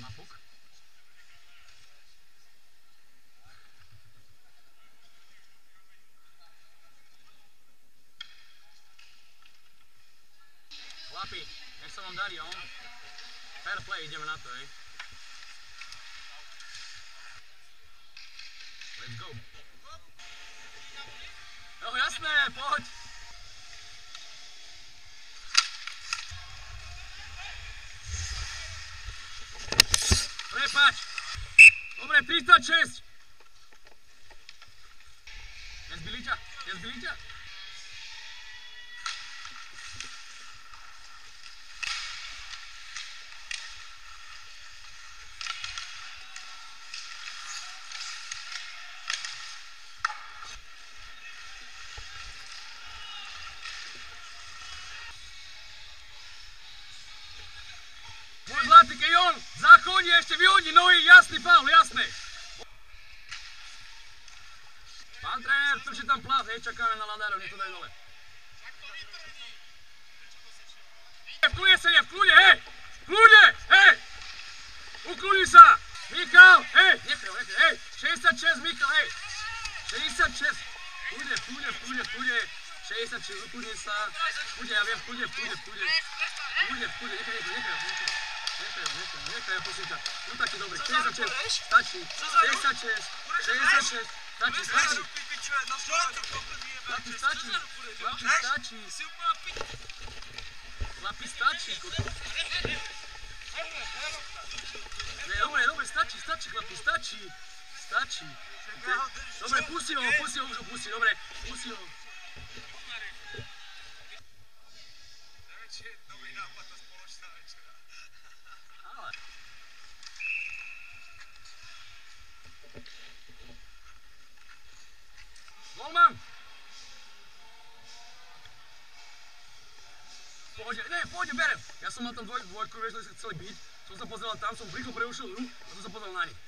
Má puk? Chlapi, nech sa vám darí, jo? Fair play, ideme na to, hej. Let's go. Jo, jasné, poď. Prepač. Dobre, 36. Nezbili ťa? Nezbili ťa? Môj zlatý, keď on zachodí, ešte vyhodí nohy, jasný faul, jasné. Pán tréner, trčí tam plát, hej, čakáme na Ladárov, nech to dajú dole. V kľude sedia, v kľude, hej! V kľude, hej! Ukľudni sa! Michal, hej! Nechaj, hej! 66, Michal, hej! 66! V kľude! 66, ukľudni sa! V kľude, ja viem, v kľude! Nechaj, prosím ťa. No taký dobrý, 66, stačí. 66, stačí. Chlapi, stačí. Dobre, stačí, chlapi, stačí. Dobre, pusti ho, dobre, pusti ho. Dobrý nápad, tá spoločná večera. Ale. Golman! Pohodne, berem. Ja som mal tam dvojku, vieš, že sa chceli byť. Som sa pozeral tam, som rýchlo preušil hru a som sa pozeral na nich.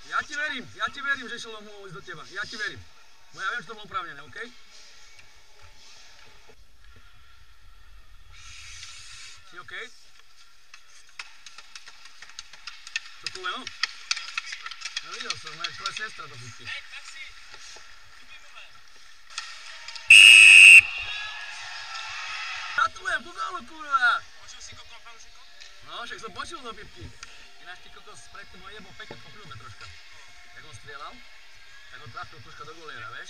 Ja ti verím, že išiel mohol ísť do teba. Ja ti verím. Bo ja viem, že to bolo oprávnené, okej? Si okej? Čo koleno? Ja videl som, moja tvoja sestra to pustí. Gratulujem, pogálo, kurva! Počul si kokol fanúšikov? No, však som počul do pipky. Ináč ty kokos predtým ho jebol pekne po kľúbe troška. Jak on strieľal, tak ho trafil troška do goliera, vieš?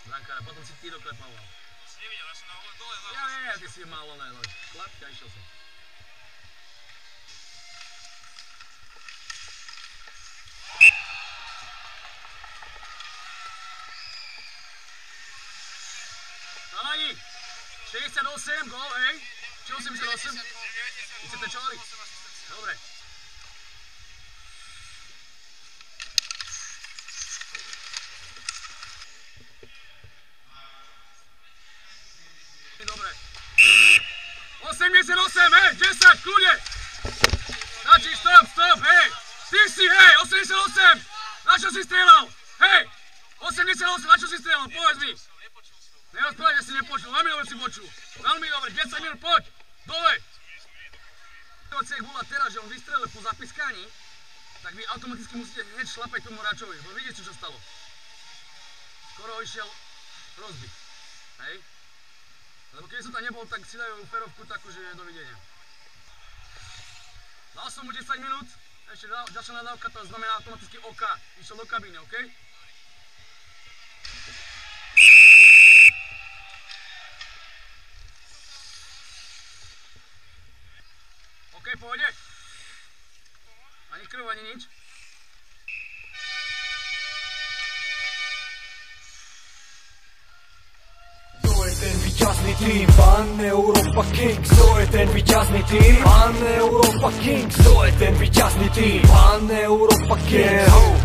Brankára, potom si ty doklepával. To si nevidel, ja som na dole hlavne. Ja nie, ty si mal oné, klapka, išiel som. Chalani, 68 gól, hej? Či 88? Vy ste tečovali? Dobre. Dobre. 88, hej, 10, kľude! Stačí, stop, hej! Ty si, hej, 88! Na čo si strieľal? Hej! 88, na čo si strieľal? Povedz mi! Nerozprávať, že si nepočul, veľmi dobre si počul. Veľmi dobre, 10 minút, poď! Dole! Keď bola teraz, že on vystrelil po zapiskaní, tak vy automaticky musíte hneď šlapať tomu hráčovi, lebo vidíte, čo stalo. Skoro ho išiel rozbiť, hej? Lebo keď som tam nebol, tak si dajú ferovku takú, že dovidenia. Dal som mu 10 minút, ešte ďalšia nadávka, to znamená automaticky OK. Išiel do kabíny, OK? OK, pohode? Ani krv, ani nič? Ten víťazný tým, Pan Europa Kings. To je ten víťazný tým, Pan Europa Kings. To je ten víťazný tým, Pan Europa Kings.